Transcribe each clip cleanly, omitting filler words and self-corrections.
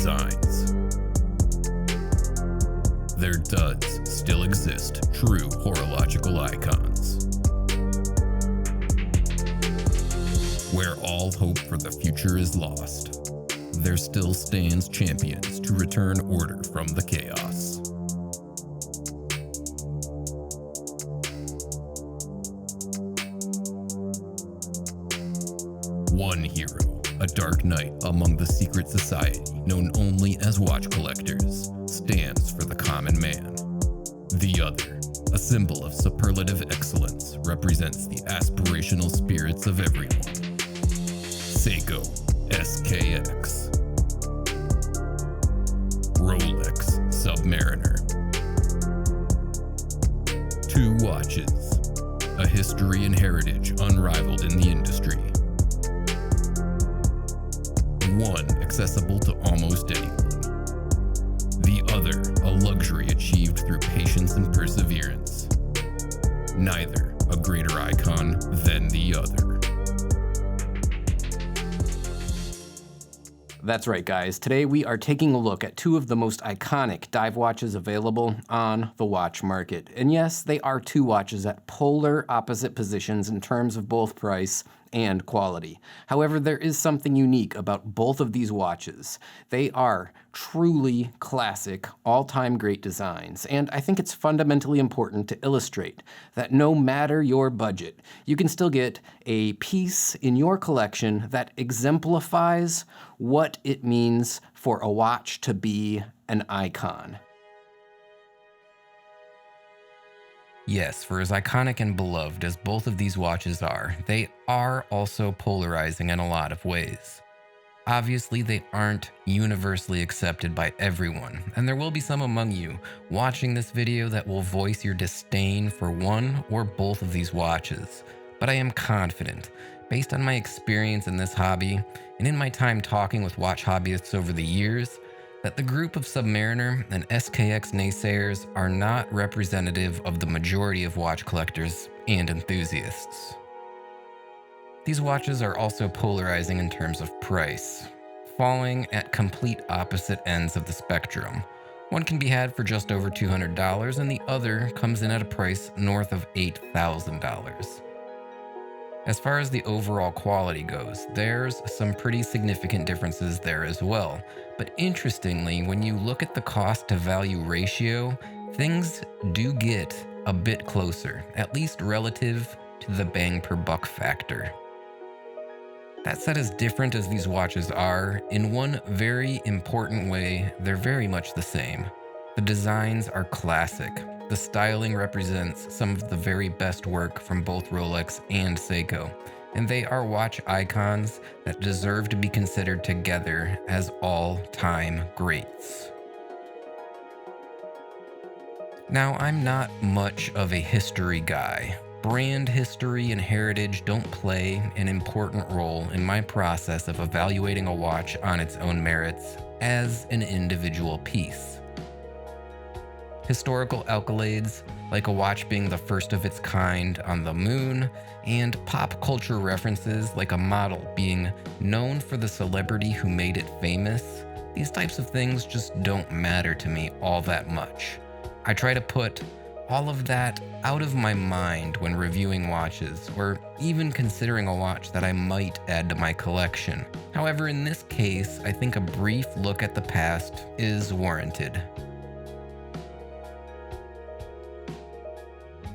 designs. There does still exist true horological icons. Where all hope for the future is lost, there still stands champions to return order from the chaos. One hero, a dark knight among the secret society known only as watch collectors, stands for the common man. The other, a symbol of superlative excellence, represents the aspirational spirits of everyone. Seiko SKX. Rolex Submariner. Two watches, a history and heritage unrivaled in the industry. One accessible to almost anyone. The other a luxury achieved through patience and perseverance. Neither a greater icon than the other. That's right, guys. Today we are taking a look at two of the most iconic dive watches available on the watch market. And yes, they are two watches at polar opposite positions in terms of both price and quality. However, there is something unique about both of these watches. They are truly classic, all-time great designs, and I think it's fundamentally important to illustrate that no matter your budget, you can still get a piece in your collection that exemplifies what it means for a watch to be an icon. Yes, for as iconic and beloved as both of these watches are, they are also polarizing in a lot of ways. Obviously, they aren't universally accepted by everyone, and there will be some among you watching this video that will voice your disdain for one or both of these watches. But I am confident, based on my experience in this hobby, and in my time talking with watch hobbyists over the years, that the group of Submariner and SKX naysayers are not representative of the majority of watch collectors and enthusiasts. These watches are also polarizing in terms of price, falling at complete opposite ends of the spectrum. One can be had for just over $200 and the other comes in at a price north of $8,000. As far as the overall quality goes, there's some pretty significant differences there as well. But interestingly, when you look at the cost to value ratio, things do get a bit closer, at least relative to the bang per buck factor. That said, as different as these watches are, in one very important way, they're very much the same. The designs are classic. The styling represents some of the very best work from both Rolex and Seiko, and they are watch icons that deserve to be considered together as all-time greats. Now, I'm not much of a history guy. Brand history and heritage don't play an important role in my process of evaluating a watch on its own merits as an individual piece. Historical accolades, like a watch being the first of its kind on the moon, and pop culture references like a model being known for the celebrity who made it famous, these types of things just don't matter to me all that much. I try to put all of that out of my mind when reviewing watches, or even considering a watch that I might add to my collection. However, in this case, I think a brief look at the past is warranted.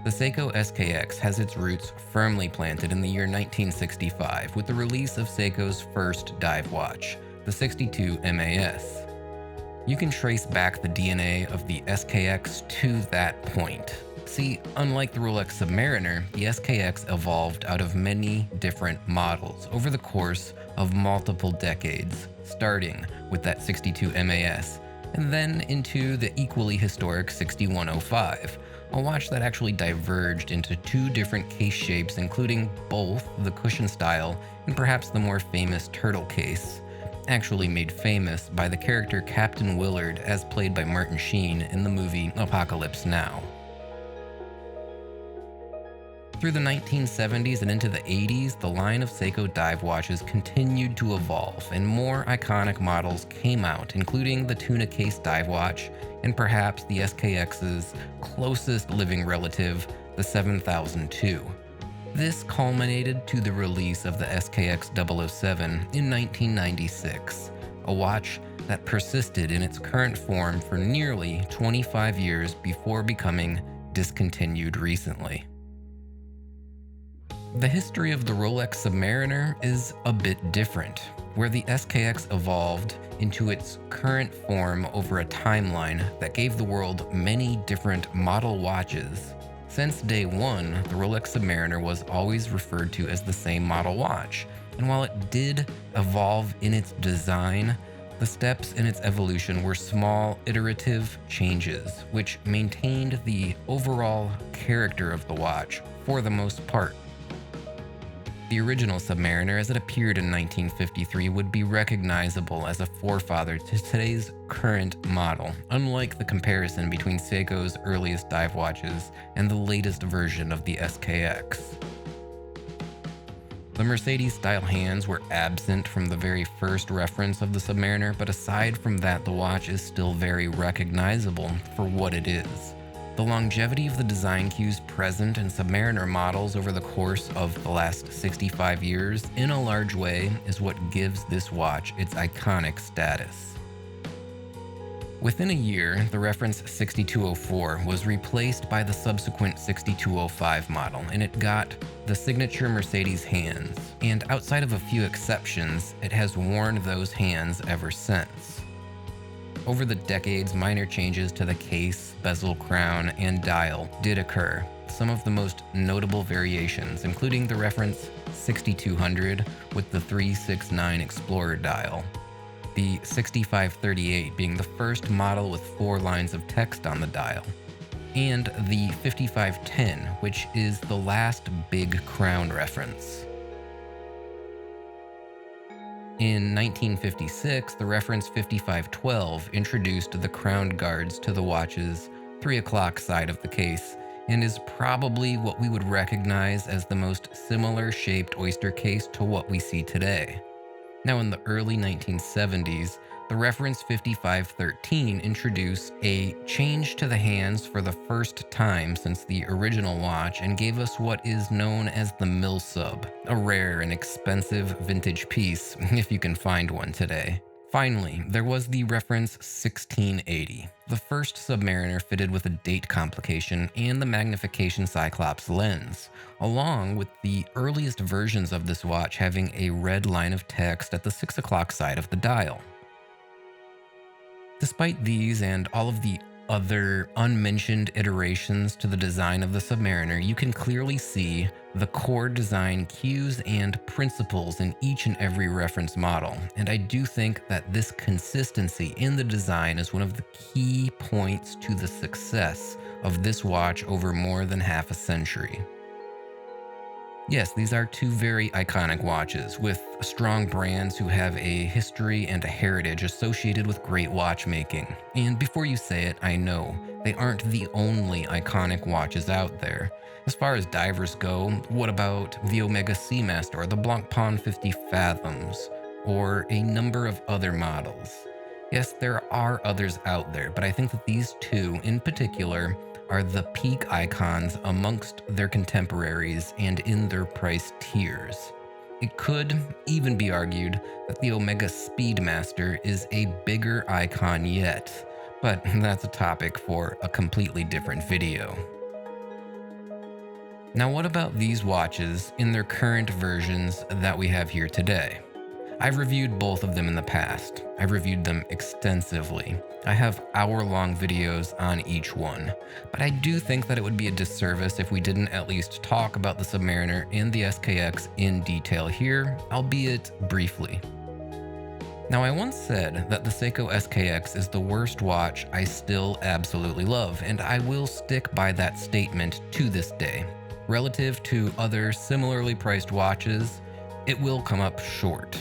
The Seiko SKX has its roots firmly planted in the year 1965 with the release of Seiko's first dive watch, the 62 MAS. You can trace back the DNA of the SKX to that point. See, unlike the Rolex Submariner, the SKX evolved out of many different models over the course of multiple decades, starting with that 62 MAS, and then into the equally historic 6105, a watch that actually diverged into two different case shapes, including both the cushion style and perhaps the more famous turtle case, actually made famous by the character Captain Willard as played by Martin Sheen in the movie Apocalypse Now. Through the 1970s and into the 80s, the line of Seiko dive watches continued to evolve, and more iconic models came out, including the tuna case dive watch, and perhaps the SKX's closest living relative, the 7002. This culminated to the release of the SKX 007 in 1996, a watch that persisted in its current form for nearly 25 years before becoming discontinued recently. The history of the Rolex Submariner is a bit different, where the SKX evolved into its current form over a timeline that gave the world many different model watches. Since day one, the Rolex Submariner was always referred to as the same model watch, and while it did evolve in its design, the steps in its evolution were small, iterative changes, which maintained the overall character of the watch for the most part. The original Submariner, as it appeared in 1953, would be recognizable as a forefather to today's current model, unlike the comparison between Seiko's earliest dive watches and the latest version of the SKX. The Mercedes-style hands were absent from the very first reference of the Submariner, but aside from that, the watch is still very recognizable for what it is. The longevity of the design cues present in Submariner models over the course of the last 65 years, in a large way, is what gives this watch its iconic status. Within a year, the reference 6204 was replaced by the subsequent 6205 model, and it got the signature Mercedes hands, and outside of a few exceptions, it has worn those hands ever since. Over the decades, minor changes to the case, bezel, crown, and dial did occur. Some of the most notable variations, including the reference 6200 with the 369 Explorer dial, the 6538 being the first model with 4 lines of text on the dial, and the 5510, which is the last big crown reference. In 1956, the reference 5512 introduced the crowned guards to the watch's 3 o'clock side of the case, and is probably what we would recognize as the most similar shaped oyster case to what we see today. Now, in the early 1970s, the reference 5513 introduced a change to the hands for the first time since the original watch and gave us what is known as the Mill Sub, a rare and expensive vintage piece, if you can find one today. Finally, there was the reference 1680, the first Submariner fitted with a date complication and the magnification Cyclops lens, along with the earliest versions of this watch having a red line of text at the 6 o'clock side of the dial. Despite these and all of the other unmentioned iterations to the design of the Submariner, you can clearly see the core design cues and principles in each and every reference model, and I do think that this consistency in the design is one of the key points to the success of this watch over more than half a century. Yes, these are 2 very iconic watches with strong brands who have a history and a heritage associated with great watchmaking. And before you say it, I know they aren't the only iconic watches out there. As far as divers go, what about the Omega Seamaster or the Blancpain 50 Fathoms, or a number of other models? Yes, there are others out there, but I think that these 2 in particular are the peak icons amongst their contemporaries and in their price tiers. It could even be argued that the Omega Speedmaster is a bigger icon yet, but that's a topic for a completely different video. Now, what about these watches in their current versions that we have here today? I've reviewed both of them in the past. I've reviewed them extensively. I have hour-long videos on each one, but I do think that it would be a disservice if we didn't at least talk about the Submariner and the SKX in detail here, albeit briefly. Now, I once said that the Seiko SKX is the worst watch I still absolutely love, and I will stick by that statement to this day. Relative to other similarly priced watches, it will come up short.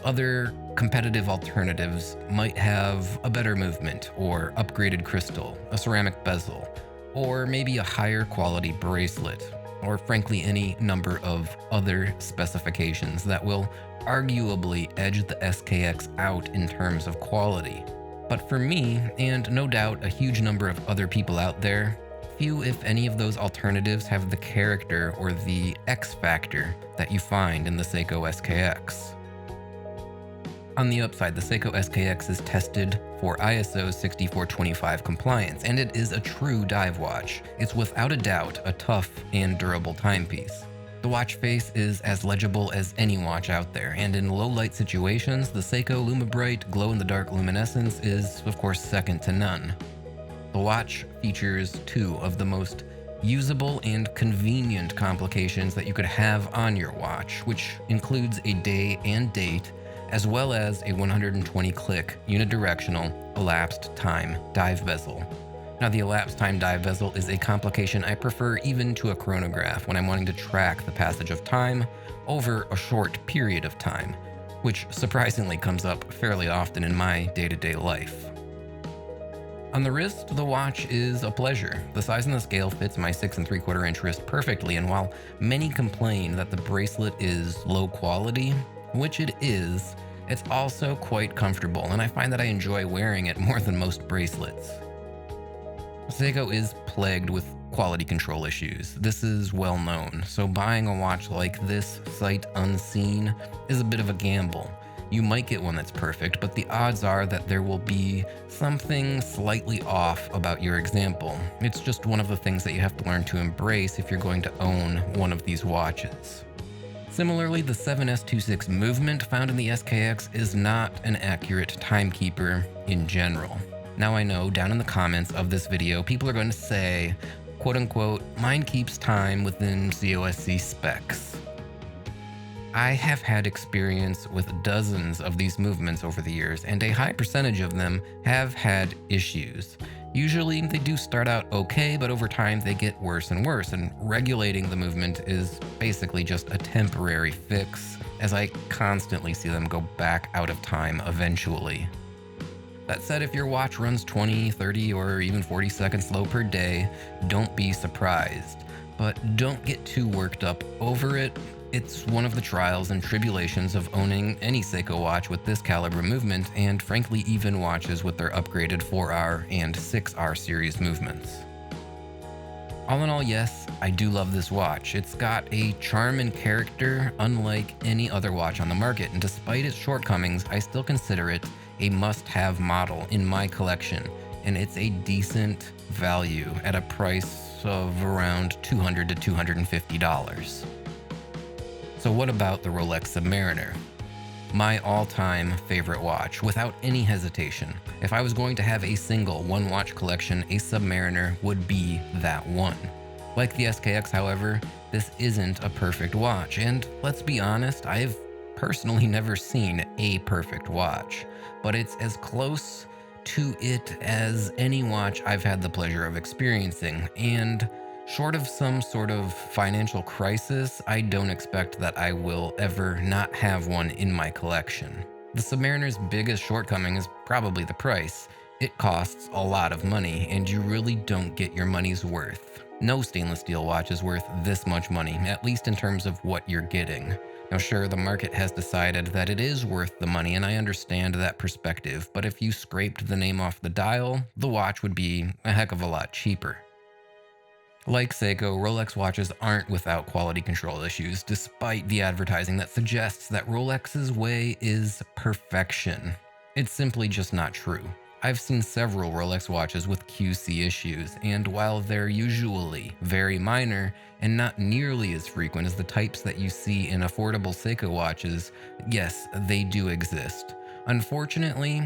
Other competitive alternatives might have a better movement or upgraded crystal, a ceramic bezel, or maybe a higher quality bracelet. or frankly any number of other specifications that will arguably edge the SKX out in terms of quality. But for me, and no doubt a huge number of other people out there, few if any of those alternatives have the character or the X factor that you find in the Seiko SKX. On the upside, the Seiko SKX is tested for ISO 6425 compliance, and it is a true dive watch. It's without a doubt a tough and durable timepiece. The watch face is as legible as any watch out there, and in low light situations, the Seiko LumiBrite glow-in-the-dark luminescence is, of course, second to none. The watch features two of the most usable and convenient complications that you could have on your watch, which includes a day and date, as well as a 120-click unidirectional elapsed time dive bezel. Now, the elapsed time dive bezel is a complication I prefer even to a chronograph when I'm wanting to track the passage of time over a short period of time, which surprisingly comes up fairly often in my day-to-day life. On the wrist, the watch is a pleasure. The size and the scale fits my 6 3/4 inch wrist perfectly, and while many complain that the bracelet is low quality, which it is, it's also quite comfortable, and I find that I enjoy wearing it more than most bracelets. Seiko is plagued with quality control issues. This is well known, so buying a watch like this sight unseen is a bit of a gamble. You might get one that's perfect, but the odds are that there will be something slightly off about your example. It's just one of the things that you have to learn to embrace if you're going to own one of these watches. Similarly, the 7S26 movement found in the SKX is not an accurate timekeeper in general. Now I know down in the comments of this video, people are going to say, quote unquote, mine keeps time within COSC specs. I have had experience with dozens of these movements over the years, and a high percentage of them have had issues. Usually they do start out okay, but over time they get worse and worse, and regulating the movement is basically just a temporary fix, as I constantly see them go back out of time eventually. That said, if your watch runs 20, 30, or even 40 seconds slow per day, don't be surprised. But don't get too worked up over it. It's one of the trials and tribulations of owning any Seiko watch with this caliber movement, and frankly even watches with their upgraded 4R and 6R series movements. All in all, yes, I do love this watch. It's got a charm and character unlike any other watch on the market, and despite its shortcomings, I still consider it a must-have model in my collection, and it's a decent value at a price of around $200 to $250. So what about the Rolex Submariner? My all-time favorite watch, without any hesitation. If I was going to have a single one-watch collection, a Submariner would be that one. Like the SKX, however, this isn't a perfect watch, and let's be honest, I've personally never seen a perfect watch, but it's as close to it as any watch I've had the pleasure of experiencing, and short of some sort of financial crisis, I don't expect that I will ever not have one in my collection. The Submariner's biggest shortcoming is probably the price. It costs a lot of money, and you really don't get your money's worth. No stainless steel watch is worth this much money, at least in terms of what you're getting. Now sure, the market has decided that it is worth the money, and I understand that perspective, but if you scraped the name off the dial, the watch would be a heck of a lot cheaper. Like Seiko, Rolex watches aren't without quality control issues, despite the advertising that suggests that Rolex's way is perfection. It's simply just not true. I've seen several Rolex watches with QC issues, and while they're usually very minor and not nearly as frequent as the types that you see in affordable Seiko watches, yes, they do exist. Unfortunately,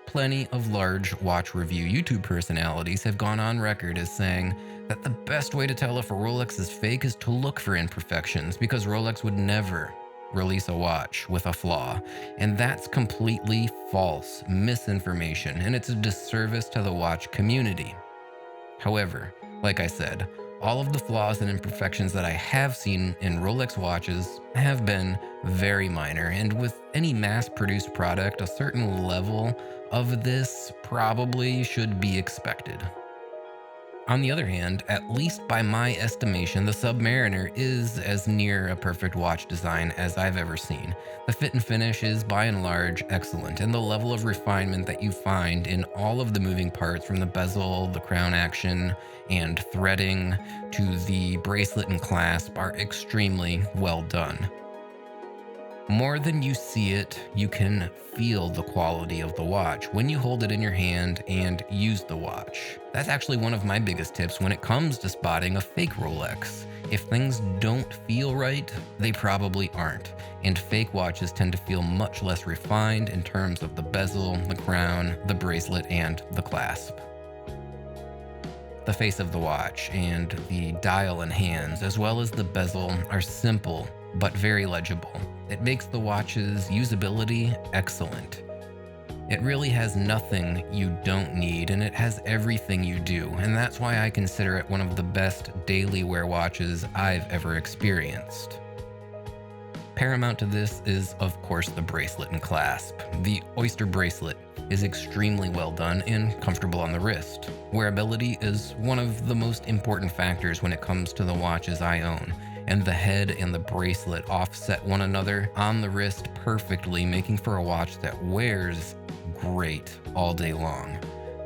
plenty of large watch review YouTube personalities have gone on record as saying that the best way to tell if a Rolex is fake is to look for imperfections, because Rolex would never release a watch with a flaw. And that's completely false misinformation, and it's a disservice to the watch community. However, like I said, all of the flaws and imperfections that I have seen in Rolex watches have been very minor, and with any mass-produced product, a certain level of this probably should be expected. On the other hand, at least by my estimation, the Submariner is as near a perfect watch design as I've ever seen. The fit and finish is by and large excellent, and the level of refinement that you find in all of the moving parts, from the bezel, the crown action, and threading to the bracelet and clasp, are extremely well done. More than you see it, you can feel the quality of the watch when you hold it in your hand and use the watch. That's actually one of my biggest tips when it comes to spotting a fake Rolex. If things don't feel right, they probably aren't. And fake watches tend to feel much less refined in terms of the bezel, the crown, the bracelet, and the clasp. The face of the watch and the dial and hands, as well as the bezel, are simple but very legible. It makes the watch's usability excellent. It really has nothing you don't need, and it has everything you do, and that's why I consider it one of the best daily wear watches I've ever experienced. Paramount to this is, of course, the bracelet and clasp. The Oyster bracelet is extremely well done and comfortable on the wrist. Wearability is one of the most important factors when it comes to the watches I own, and the head and the bracelet offset one another on the wrist perfectly, making for a watch that wears great all day long.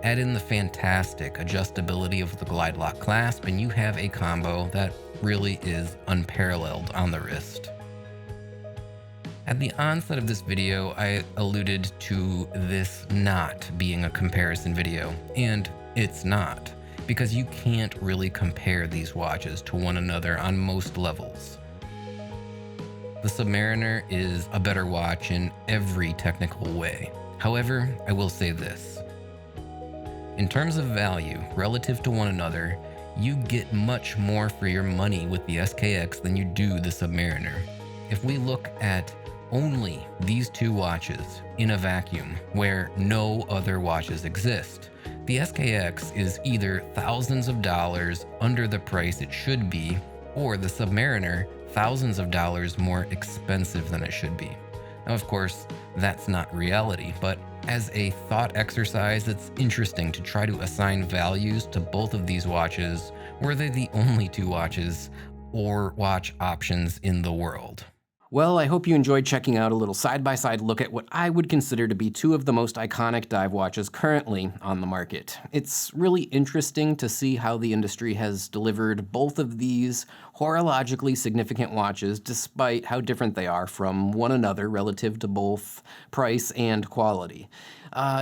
Add in the fantastic adjustability of the glide lock clasp, and you have a combo that really is unparalleled on the wrist. At the onset of this video, I alluded to this not being a comparison video, and it's not, because you can't really compare these watches to one another on most levels. The Submariner is a better watch in every technical way. However, I will say this. In terms of value relative to one another, you get much more for your money with the SKX than you do the Submariner. If we look at only these two watches in a vacuum where no other watches exist, the SKX is either thousands of dollars under the price it should be, or the Submariner thousands of dollars more expensive than it should be. Now, of course, that's not reality, but as a thought exercise, it's interesting to try to assign values to both of these watches, were they the only two watches or watch options in the world. Well, I hope you enjoyed checking out a little side-by-side look at what I would consider to be two of the most iconic dive watches currently on the market. It's really interesting to see how the industry has delivered both of these horologically significant watches despite how different they are from one another relative to both price and quality.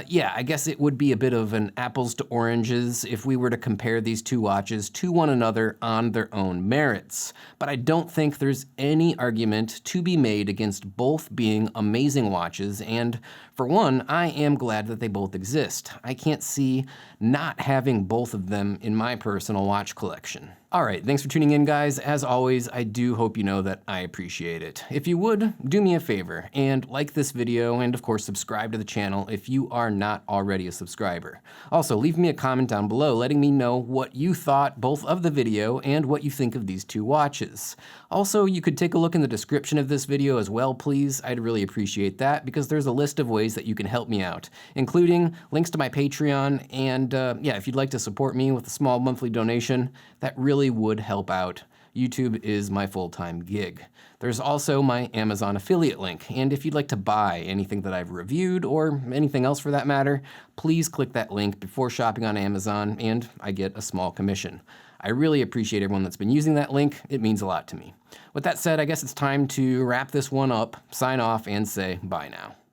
Yeah, I guess it would be a bit of an apples to oranges if we were to compare these two watches to one another on their own merits. But I don't think there's any argument to be made against both being amazing watches, and for one, I am glad that they both exist. I can't see not having both of them in my personal watch collection. All right, thanks for tuning in, guys. As always, I do hope you know that I appreciate it. If you would, do me a favor and like this video, and of course subscribe to the channel if you are not already a subscriber. Also, leave me a comment down below letting me know what you thought both of the video and what you think of these two watches. Also, you could take a look in the description of this video as well, please. I'd really appreciate that, because there's a list of ways that you can help me out, including links to my Patreon, and yeah, if you'd like to support me with a small monthly donation, that really would help out. YouTube is my full-time gig. There's also my Amazon affiliate link, and if you'd like to buy anything that I've reviewed, or anything else for that matter, please click that link before shopping on Amazon, and I get a small commission. I really appreciate everyone that's been using that link. It means a lot to me. With that said, I guess it's time to wrap this one up, sign off, and say bye now.